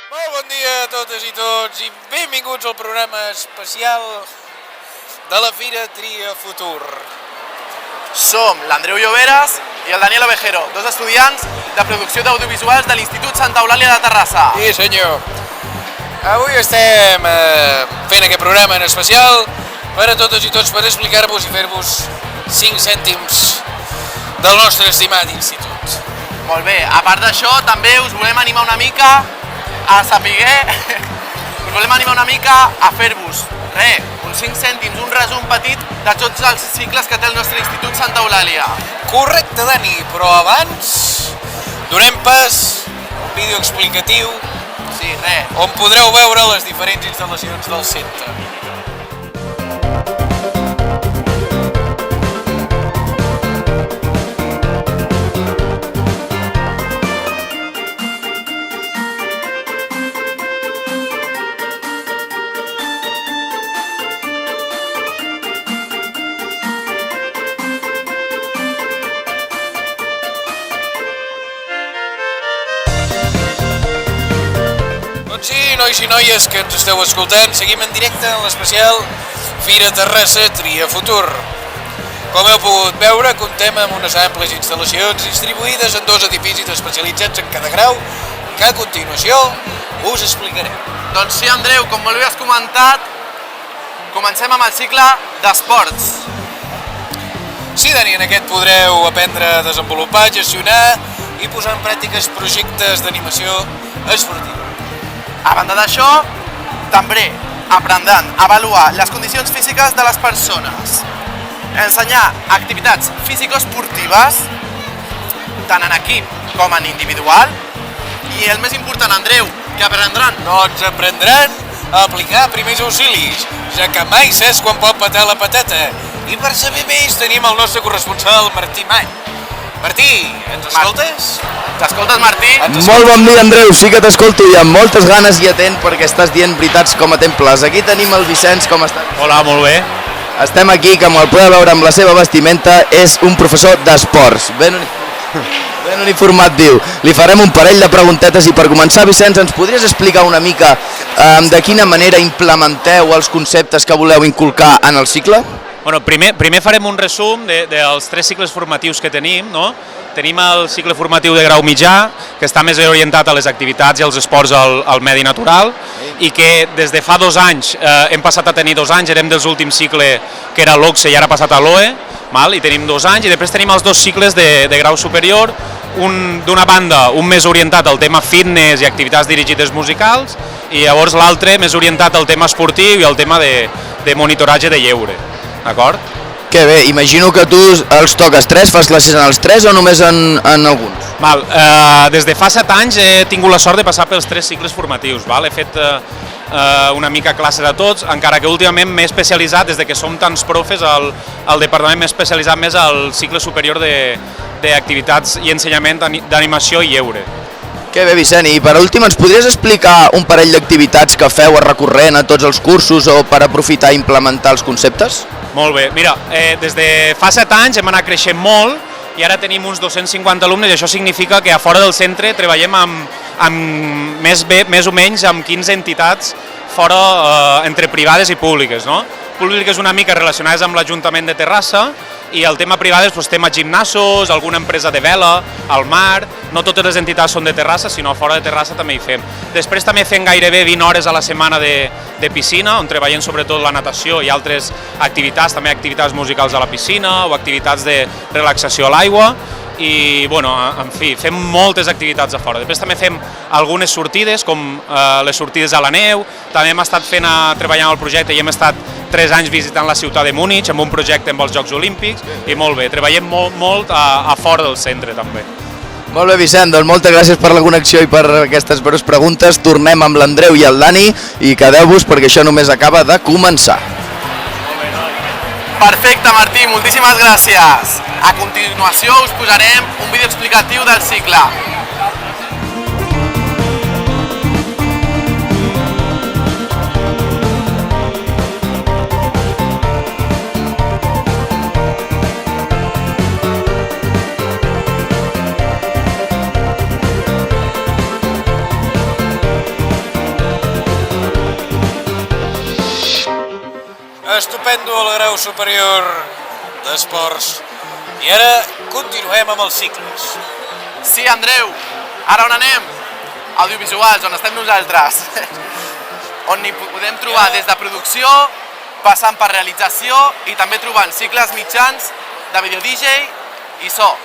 Molt bon dia a totes i tots i benvinguts al programa especial de la Fira Tria Futur. Som l'Andreu Lloberes i el Daniel Ovejero, dos estudiants de producció d'audiovisuals de l'Institut Santa Eulàlia de Terrassa. Sí, senyor. Avui estem fent aquest programa en especial per a totes i tots per explicar-vos i fer-vos 5 cèntims del nostre estimat institut. Molt bé, a part d'això també us volem animar una mica a a fer-vos uns 5 cèntims, un resum petit de tots els cicles que té el nostre Institut Santa Eulàlia. Correcte, Dani, però abans donem pas a un vídeo explicatiu on podreu veure les diferents instal·lacions del centre. Doncs sí, nois i noies que ens esteu escoltant, seguim en directe en l'especial Fira Terrassa Tria Futur. Com heu pogut veure, comptem amb unes àmplies instal·lacions distribuïdes en 2 edificis especialitzats en cada grau, que a continuació us explicarem. Doncs sí, Andreu, com molt bé has comentat, comencem amb el cicle d'esports. Sí, Dani, en aquest podreu aprendre a desenvolupar, gestionar i posar en pràctiques projectes d'animació esportiva. A banda d'això, també aprendran a avaluar les condicions físiques de les persones, ensenyar activitats físico-esportives, tant en equip com en individual, i el més important, Andreu, que aprendran? Doncs aprendran a aplicar primers auxilis, ja que mai saps quan pot petar la patata. I per saber més tenim el nostre corresponsal Martí Many. Martí, ens escoltes? T'escoltes, Martí? Molt bon dia, Andreu, sí que t'escolto i amb moltes ganes i atent perquè estàs dient veritats com a temples. Aquí tenim el Vicenç, com està? Hola, molt bé. Estem aquí, com el podeu veure amb la seva vestimenta, és un professor d'esports. Ben uniformat, diu. Li farem un parell de preguntetes i per començar, Vicenç, ens podries explicar una mica de quina manera implementeu els conceptes que voleu inculcar en el cicle? Bueno, primer farem un resum dels 3 cicles formatius que tenim, no? Tenim el cicle formatiu de grau mitjà, que està més orientat a les activitats i als esports al medi natural, i que des de fa 2 anys hem passat a tenir 2 anys, érem dels últims cicle que era l'OCSE i ara ha passat a l'OE, i tenim 2 anys, i després tenim els 2 cicles de grau superior, d'una banda un més orientat al tema fitness i activitats dirigides musicals, i llavors l'altre més orientat al tema esportiu i al tema de monitoratge de lleure. D'acord? Que bé, imagino que tu els toques 3, fas classes en els 3 o només en alguns? Des de fa 7 anys he tingut la sort de passar pels 3 cicles formatius. He fet una mica classe de tots, encara que últimament m'he especialitzat, des que som tants profes, al departament m'he especialitzat més al cicle superior d'activitats i ensenyament d'animació i lleure. Que bé, Vicent, i per últim ens podries explicar un parell d'activitats que feu a recurrent a tots els cursos o per aprofitar i implementar els conceptes? Molt bé, mira, des de fa 7 anys hem anat creixent molt i ara tenim uns 250 alumnes i això significa que a fora del centre treballem amb més o menys amb 15 entitats fora entre privades i públiques, no? Públiques una mica relacionades amb l'Ajuntament de Terrassa i el tema privades, tema gimnasos, alguna empresa de vela, al mar, no totes les entitats són de Terrassa, sinó fora de Terrassa també hi fem. Després també fem gairebé 20 hores a la setmana de piscina, on treballem sobretot la natació i altres activitats, també activitats musicals a la piscina o activitats de relaxació a l'aigua, i en fi, fem moltes activitats a fora. Després també fem algunes sortides, com les sortides a la neu, també hem estat treballant al projecte i hem estat 3 anys visitant la ciutat de Múnich amb un projecte amb els Jocs Olímpics, i molt bé, treballem molt a fora del centre també. Molt bé, Vicent, doncs moltes gràcies per la connexió i per aquestes breus preguntes. Tornem amb l'Andreu i el Dani i quedeu-vos perquè això només acaba de començar. Perfecte, Martí, moltíssimes gràcies. A continuació us posarem un vídeo explicatiu del cicle. estupendo al grau superior d'esports. I ara continuem amb els cicles. Sí, Andreu, ara on anem? Audiovisuals, on estem nosaltres. On hi podem trobar des de producció, passant per realització i també trobant cicles mitjans de vídeo DJ i so.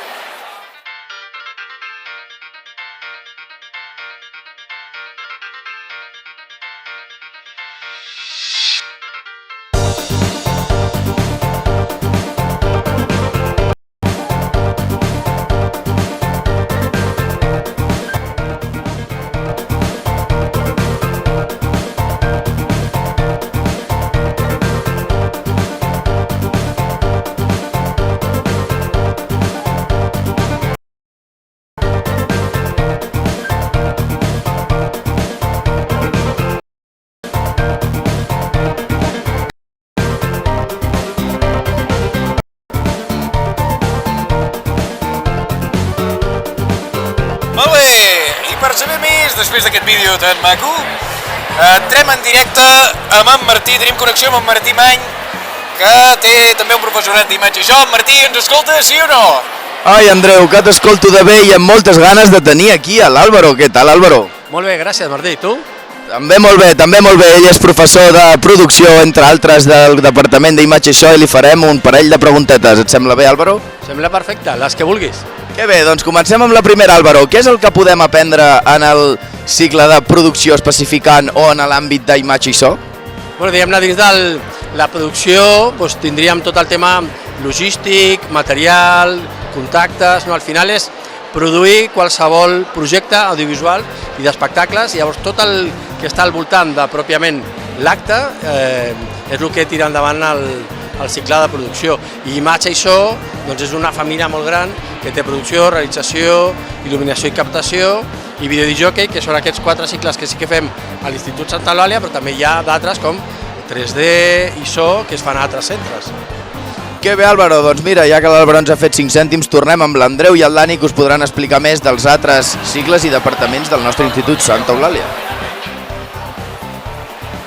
Molt bé, i per saber més, després d'aquest vídeo tan maco, entrem en directe amb en Martí, tenim connexió amb en Martí Many, que té també un professorat d'imatge. Això, Martí, ens escolta, sí o no? Ai, Andreu, que t'escolto de bé i amb moltes ganes de tenir aquí a l'Àlvaro. Què tal, Àlvaro? Molt bé, gràcies, Martí. Tu? També molt bé, també molt bé. Ell és professor de producció, entre altres, del Departament d'Imatge i So, i li farem un parell de preguntetes. Et sembla bé, Àlvaro? Sembla perfecte, les que vulguis. Que bé, doncs comencem amb la primera, Àlvaro. Què és el que podem aprendre en el cicle de producció especificant o en l'àmbit d'imatge i so? Bueno, diguem-ne, dins de la producció doncs, tindríem tot el tema logístic, material, contactes, no? Al final és produir qualsevol projecte audiovisual i d'espectacles, i llavors tot el que està al voltant de pròpiament l'acte és el que tira endavant el cicle de producció. I imatge i so doncs és una família molt gran que té producció, realització, il·luminació i captació i videodisjockey, que són aquests 4 cicles que sí que fem a l'Institut Santa Eulàlia, però també hi ha d'altres com 3D i so que es fan a altres centres. Que bé, Àlvaro, doncs mira, ja que l'Àlvaro ens ha fet 5 cèntims, tornem amb l'Andreu i el Dani, que us podran explicar més dels altres cicles i departaments del nostre Institut Santa Eulàlia.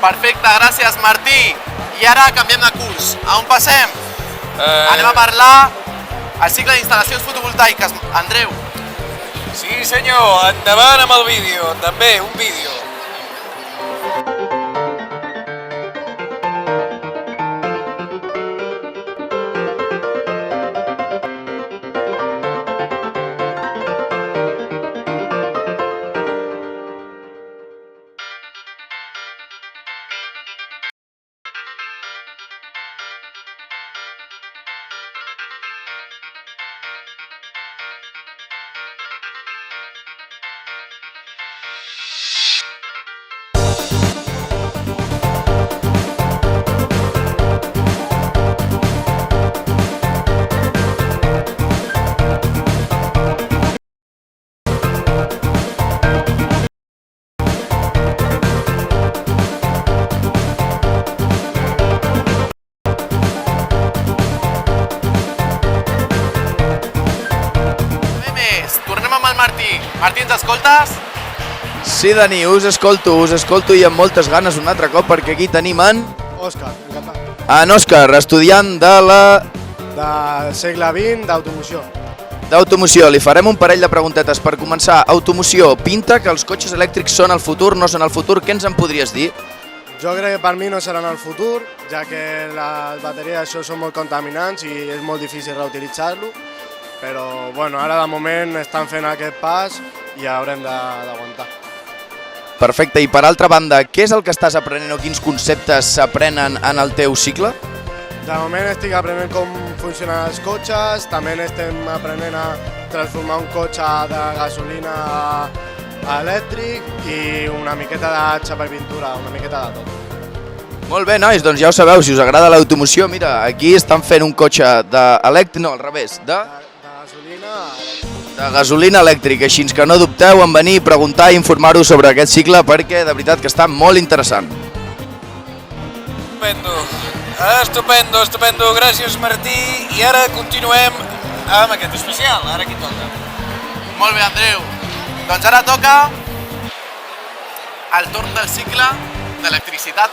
Perfecte, gràcies, Martí. I ara canviem de curs. A on passem? Anem a parlar al cicle d'instal·lacions fotovoltaiques. Andreu. Sí, senyor, endavant amb el vídeo, també un vídeo. Martí, ens escoltes? Sí, Dani, us escolto i amb moltes ganes un altre cop, perquè aquí tenim en Òscar, encantat. Òscar, estudiant Del segle XX, d'automoció. d'automoció. Li farem un parell de preguntetes. Per començar, automoció, pinta que els cotxes elèctrics són el futur, no són el futur. Què ens en podries dir? Jo crec que per mi no seran el futur, ja que les bateries d'això són molt contaminants i és molt difícil reutilitzar-lo. Però bueno, ara de moment estan fent aquest pas i haurem d'aguantar. Perfecte, i per altra banda, què és el que estàs aprenent o quins conceptes s'aprenen en el teu cicle? De moment estic aprenent com funcionen els cotxes, també estem aprenent a transformar un cotxe de gasolina a elèctric i una miqueta de xapa i pintura, una miqueta de tot. Molt bé, nois, doncs ja ho sabeu, si us agrada l'automoció, mira, aquí estan fent un cotxe d'elèctric, no, al revés, de gasolina elèctrica, així que no dubteu en venir, preguntar i informar-vos sobre aquest cicle perquè de veritat que està molt interessant. Estupendo, estupendo, gràcies Martí, i ara continuem amb aquest especial, ara qui toca? Molt bé, Andreu, doncs ara toca el torn del cicle d'electricitat.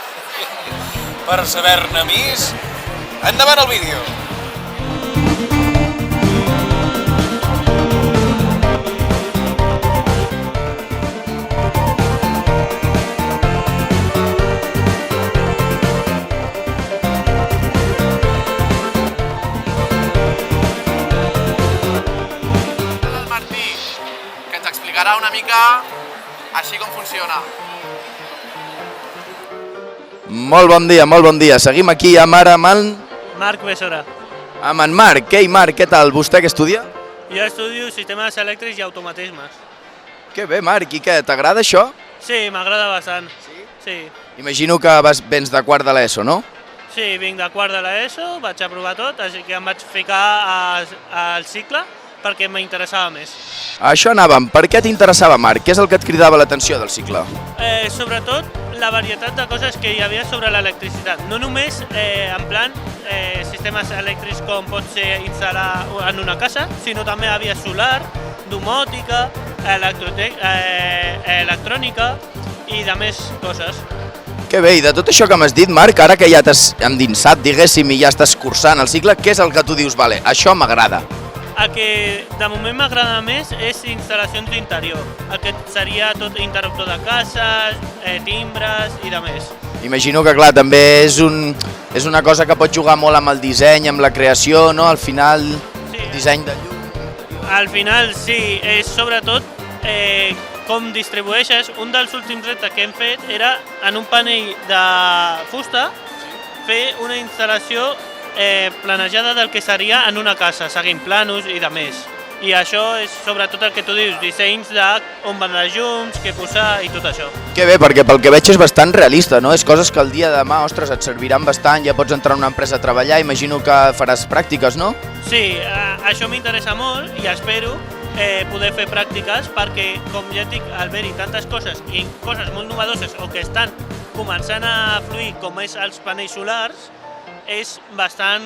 Per saber-ne més, Endavant el vídeo. El Martí, que ens explicarà una mica així com funciona. Molt bon dia. Seguim aquí amb ara amb en... Marc Besora. Amb en Marc. Ei, Marc, què tal? Vostè què estudia? Jo estudio sistemes elèctrics i automatismes. Que bé, Marc. I què, t'agrada això? Sí, m'agrada bastant. Sí? Imagino que vens de quart de l'ESO, no? Sí, vinc de quart de l'ESO, vaig aprovar tot, així que em vaig ficar al cicle perquè m'interessava més. A això anàvem. Per què t'interessava, Marc? Què és el que et cridava l'atenció del cicle? Sobretot la varietat de coses que hi havia sobre l'electricitat. No només en plan sistemes elèctrics com pot ser instal·lar en una casa, sinó també hi havia solar, domòtica, electrònica i de més coses. Que bé, i de tot això que m'has dit, Marc, ara que ja t'has endinsat, diguéssim, i ja estàs cursant el cicle, què és el que tu dius, vale, això m'agrada? El que de moment m'agrada més és instal·lacions d'interior, el que seria tot interruptor de cases, timbres i de més. Imagino que, clar, també és una cosa que pot jugar molt amb el disseny, amb la creació, no? Al final, Sí. disseny de llum... Al final sí, és sobretot com distribueixes. Un dels últims reptes que hem fet era en un panell de fusta fer una instal·lació planejada del que seria en una casa, seguint planos i de més. I això és sobretot el que tu dius, dissenys d'on van les llums, què posar i tot això. Que bé, perquè pel que veig és bastant realista, no? És coses que el dia de demà, ostres, et serviran bastant, ja pots entrar en una empresa a treballar, imagino que faràs pràctiques, no? Sí, això m'interessa molt i espero poder fer pràctiques perquè, com ja et dic, al haver-hi tantes coses i coses molt novedoses o que estan començant a fluir com és els panells solars, és bastant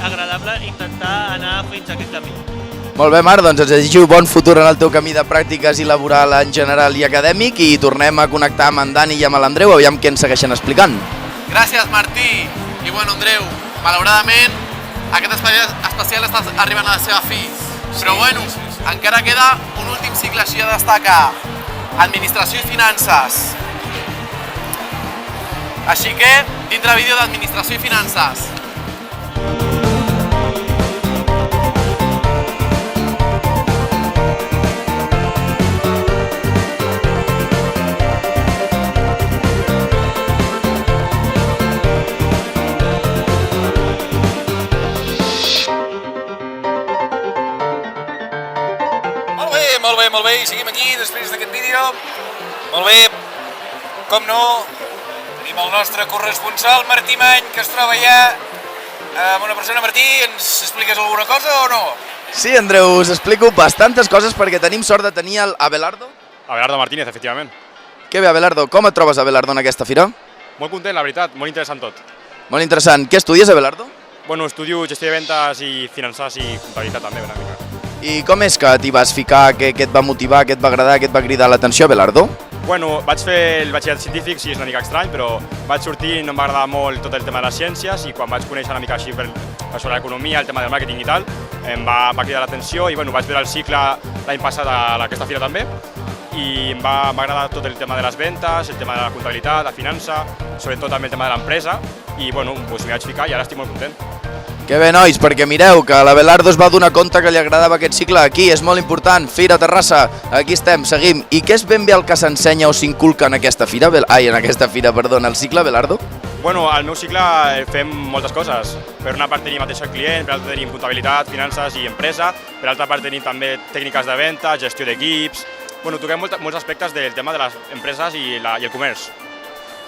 agradable intentar anar fins a aquest camí. Molt bé, Marc, doncs ens desitjo bon futur en el teu camí de pràctiques i laboral en general i acadèmic i tornem a connectar amb en Dani i amb l'Andreu, aviam què ens segueixen explicant. Gràcies, Martí. I bueno, Andreu, malauradament, aquest especial està arribant a la seva fi. Però bueno, encara queda un últim cicle així a destacar. Administració i finances. Així que, dintre vídeo d'administració i finances. Molt bé, i seguim aquí després d'aquest vídeo. Molt bé, com no, tenim el nostre corresponsal Martí Many, que es troba allà amb una persona. Martí, ens expliques alguna cosa o no? Sí, Andreu, us explico bastantes coses perquè tenim sort de tenir el Abelardo. Abelardo Martínez, efectivament. Que bé, Abelardo, com et trobes, Abelardo, en aquesta fira? Molt content, la veritat, molt interessant tot. Molt interessant. Què estudies, Abelardo? Bueno, estudio gestió de ventes i finances i comptabilitat també, una mica. I com és que t'hi vas ficar, què et va motivar, què et va agradar, què et va cridar l'atenció, Abelardo? Bueno, vaig fer el batxillerat científic, sí, és una mica estrany, però vaig sortir i no em va agradar molt tot el tema de les ciències i quan vaig conèixer una mica així sobre l'economia, el tema del màrqueting i tal, em va cridar l'atenció i bueno, vaig veure el cicle l'any passat a aquesta fira també i em va agradar tot el tema de les ventes, el tema de la comptabilitat, la finança, sobretot també el tema de l'empresa i bueno, doncs m'hi vaig ficar i ara estic molt content. Que bé, nois, perquè mireu que l'Abelardo es va donar compte que li agradava aquest cicle aquí, és molt important, Fira Terrassa, aquí estem, seguim. I què és ben bé el que s'ensenya o s'inculca en aquesta fira, en el cicle, Abelardo? Bueno, al meu cicle fem moltes coses. Per una part tenim atenció al client, per altra tenim comptabilitat, finances i empresa, per altra part tenim també tècniques de venda, gestió d'equips. Bueno, toquem molts aspectes del tema de les empreses i el comerç.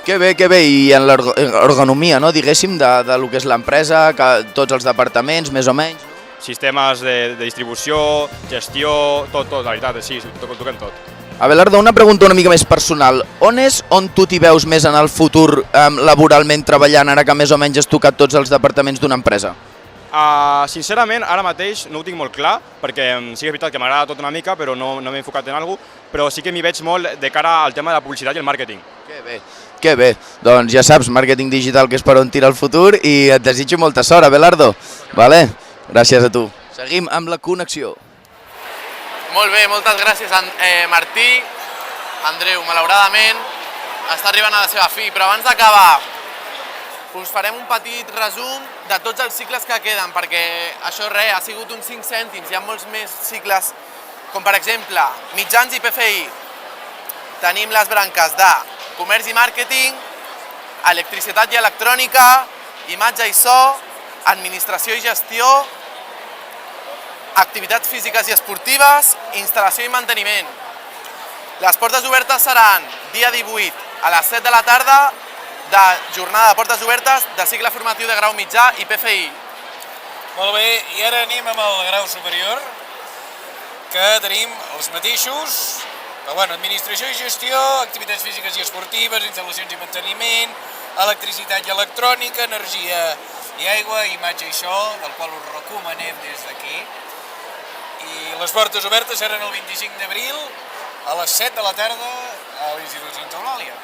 Que bé, i en l'ergonomia, no? Diguéssim, de lo que és l'empresa, tots els departaments, més o menys. Sistemes de distribució, gestió, tot, la veritat, sí, toquem tot. Abelardo, una pregunta una mica més personal. On és on tu t'hi veus més en el futur laboralment treballant, ara que més o menys has tocat tots els departaments d'una empresa? Sincerament, ara mateix no ho tinc molt clar, perquè sí que és veritat que m'agrada tot una mica, però no m'he enfocat en alguna cosa, però sí que m'hi veig molt de cara al tema de la publicitat i el màrqueting. Que bé. Doncs ja saps, màrqueting digital, que és per on tira el futur, i et desitjo molta sort, Abelardo. Vale? Gràcies a tu. Seguim amb la connexió. Molt bé, moltes gràcies Martí. Andreu, malauradament, està arribant a la seva fi, però abans d'acabar us farem un petit resum de tots els cicles que queden, perquè això res, ha sigut uns 5 cèntims, hi ha molts més cicles, com per exemple, mitjans i PFI. Tenim les branques de comerç i màrqueting, electricitat i electrònica, imatge i so, administració i gestió, activitats físiques i esportives, instal·lació i manteniment. Les portes obertes seran dia 18 a les 7 de la tarda, de jornada de portes obertes de cicle formatiu de grau mitjà i PFI. Molt bé, i ara anem amb el grau superior, que tenim els mateixos, però bueno, administració i gestió, activitats físiques i esportives, instal·lacions i manteniment, electricitat i electrònica, energia i aigua, imatge i so, del qual us recomanem des d'aquí. I les portes obertes seran el 25 d'abril a les 7 de la tarda a l'Institut Santa Eulàlia.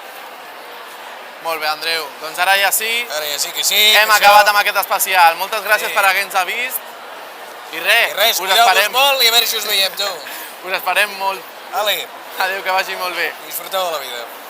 Molt bé, Andreu. Doncs ara ja sí, Ara ja sí que sí. hem acabat amb aquest especial. Moltes gràcies per haver-nos vist. I res, us cuideu-vos esperem. molt i a veure si us veiem, tu. Us esperem molt. Ale, Adéu, que vagi molt bé. disfruteu de la vida.